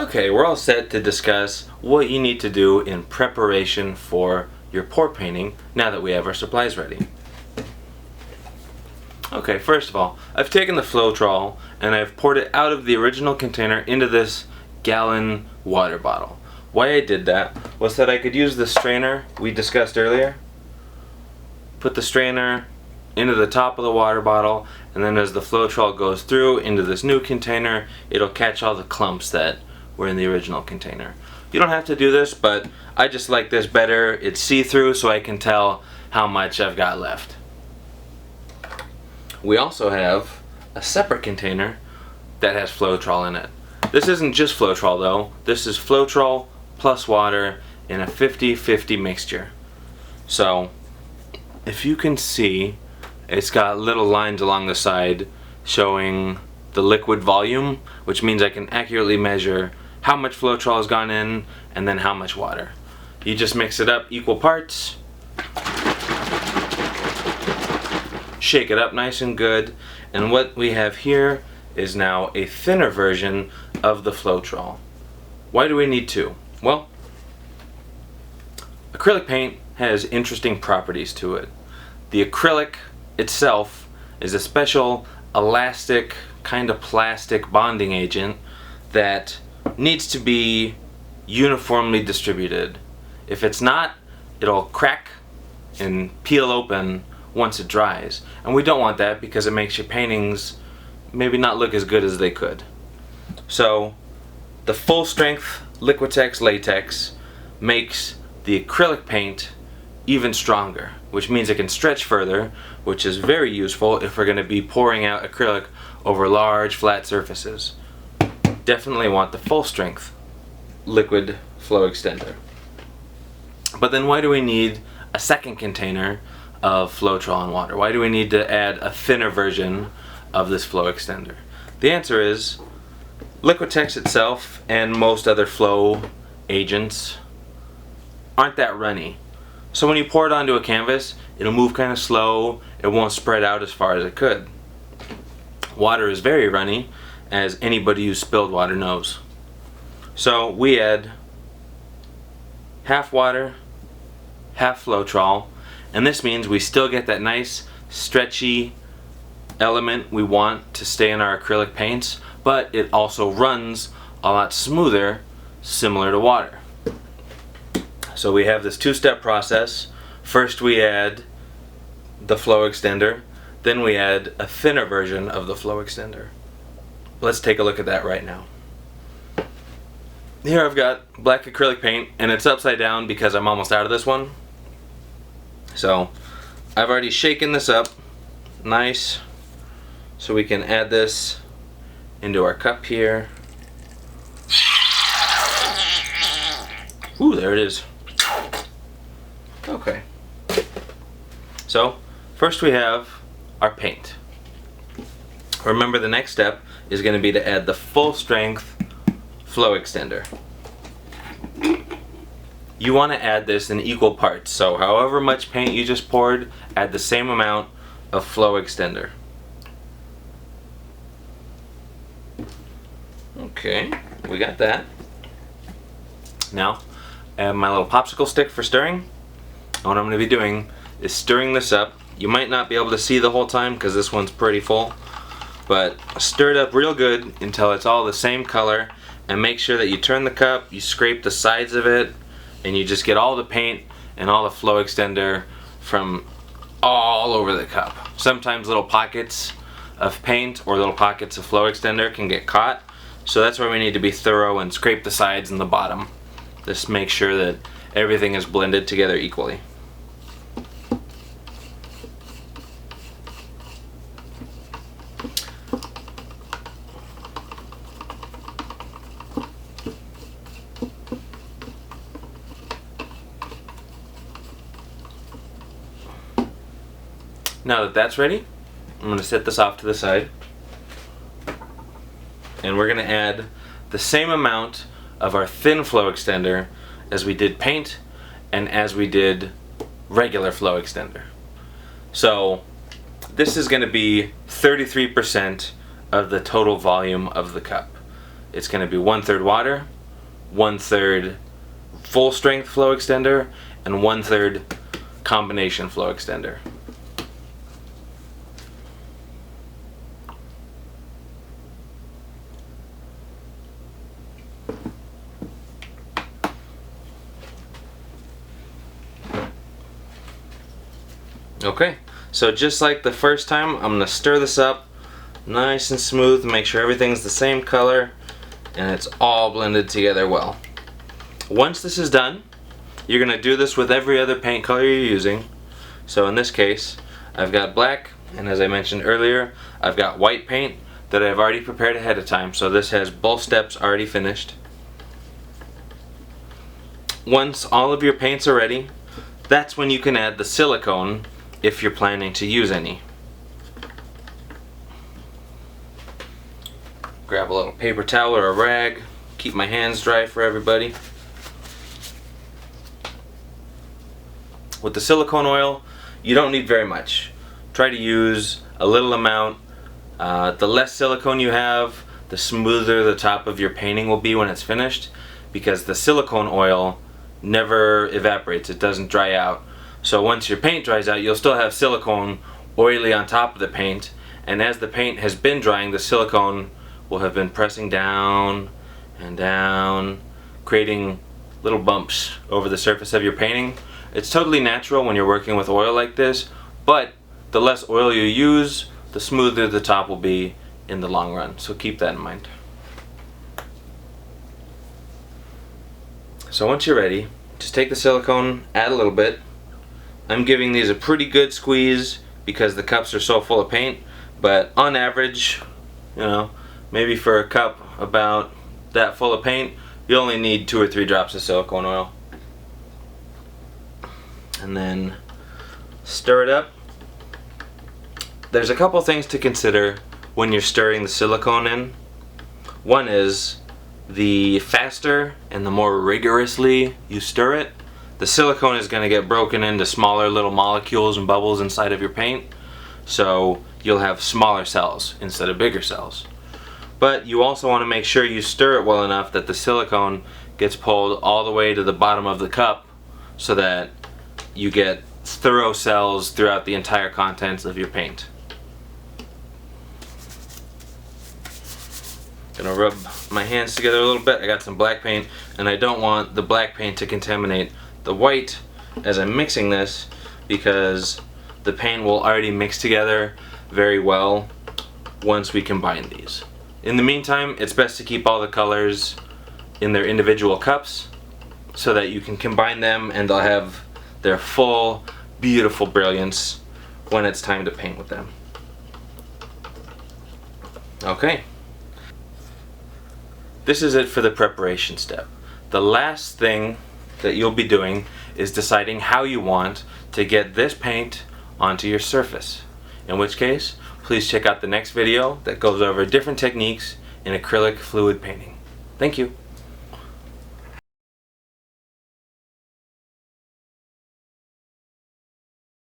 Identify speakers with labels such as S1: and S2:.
S1: Okay, we're all set to discuss what you need to do in preparation for your pour painting now that we have our supplies ready. Okay, first of all, I've taken the Floetrol and I've poured it out of the original container into this gallon water bottle. Why I did that was that I could use the strainer we discussed earlier, put the strainer into the top of the water bottle, and then as the Floetrol goes through into this new container, it'll catch all the clumps that were in the original container. You don't have to do this, but I just like this better. It's see-through, so I can tell how much I've got left. We also have a separate container that has Floetrol in it. This isn't just Floetrol though. This is Floetrol plus water in a 50-50 mixture. So if you can see, it's got little lines along the side showing the liquid volume, which means I can accurately measure how much Floetrol has gone in and then how much water. You just mix it up equal parts, shake it up nice and good, and what we have here is now a thinner version of the Floetrol. Why do we need two? Well, acrylic paint has interesting properties to it. The acrylic itself is a special elastic kind of plastic bonding agent that needs to be uniformly distributed. If it's not, it'll crack and peel open once it dries, and we don't want that because it makes your paintings maybe not look as good as they could. So the full strength Liquitex latex makes the acrylic paint even stronger, which means it can stretch further, which is very useful if we're going to be pouring out acrylic over large flat surfaces. Definitely want the full strength liquid flow extender. But then why do we need a second container of Floetrol and water? Why do we need to add a thinner version of this flow extender? The answer is Liquitex itself and most other flow agents aren't that runny. So when you pour it onto a canvas, it'll move kind of slow, it won't spread out as far as it could. Water is very runny, as anybody who's spilled water knows. So we add half water, half Floetrol, and this means we still get that nice stretchy element we want to stay in our acrylic paints, but it also runs a lot smoother, similar to water. So we have this two-step process. First we add the flow extender, then we add a thinner version of the flow extender. Let's take a look at that right now. Here I've got black acrylic paint, and it's upside down because I'm almost out of this one. So I've already shaken this up nice, so we can add this into our cup here. Ooh, there it is. Okay. So first we have our paint. Remember, the next step is going to be to add the full strength flow extender. You want to add this in equal parts, so however much paint you just poured, add the same amount of flow extender. Okay, we got that. Now, I have my little popsicle stick for stirring. And what I'm going to be doing is stirring this up. You might not be able to see the whole time because this one's pretty full, but stir it up real good until it's all the same color, and make sure that you turn the cup, you scrape the sides of it, and you just get all the paint and all the flow extender from all over the cup. Sometimes little pockets of paint or little pockets of flow extender can get caught, so that's where we need to be thorough and scrape the sides and the bottom. Just make sure that everything is blended together equally. Now that that's ready, I'm going to set this off to the side, and we're going to add the same amount of our thin flow extender as we did paint and as we did regular flow extender. So this is going to be 33% of the total volume of the cup. it's going to be 1/3 water, 1/3 full strength flow extender, and 1/3 combination flow extender. Okay, so just like the first time, I'm going to stir this up nice and smooth, make sure everything's the same color and it's all blended together well. Once this is done, you're going to do this with every other paint color you're using. So in this case, I've got black, and as I mentioned earlier, I've got white paint that I've already prepared ahead of time, so this has both steps already finished. Once all of your paints are ready, that's when you can add the silicone if you're planning to use any. Grab a little paper towel or a rag, keep my hands dry for everybody. With the silicone oil, you don't need very much. Try to use a little amount. The less silicone you have, the smoother the top of your painting will be when it's finished, because the silicone oil never evaporates, it doesn't dry out. So once your paint dries out, you'll still have silicone oily on top of the paint, and as the paint has been drying, the silicone will have been pressing down and down, creating little bumps over the surface of your painting. It's totally natural when you're working with oil like this, but the less oil you use, the smoother the top will be in the long run, so keep that in mind. So once you're ready, just take the silicone, add a little bit. I'm giving these a pretty good squeeze because the cups are so full of paint, but on average, you know, maybe for a cup about that full of paint, you only need 2 or 3 drops of silicone oil. And then stir it up. There's a couple things to consider when you're stirring the silicone in. One is, the faster and the more rigorously you stir it, the silicone is going to get broken into smaller little molecules and bubbles inside of your paint, so you'll have smaller cells instead of bigger cells. But you also want to make sure you stir it well enough that the silicone gets pulled all the way to the bottom of the cup, so that you get thorough cells throughout the entire contents of your paint. Gonna rub my hands together a little bit. I got some black paint, and I don't want the black paint to contaminate the white as I'm mixing this, because the paint will already mix together very well once we combine these. In the meantime, it's best to keep all the colors in their individual cups so that you can combine them and they'll have their full, beautiful brilliance when it's time to paint with them. Okay. This is it for the preparation step. The last thing that you'll be doing is deciding how you want to get this paint onto your surface. In which case, please check out the next video that goes over different techniques in acrylic fluid painting. Thank you.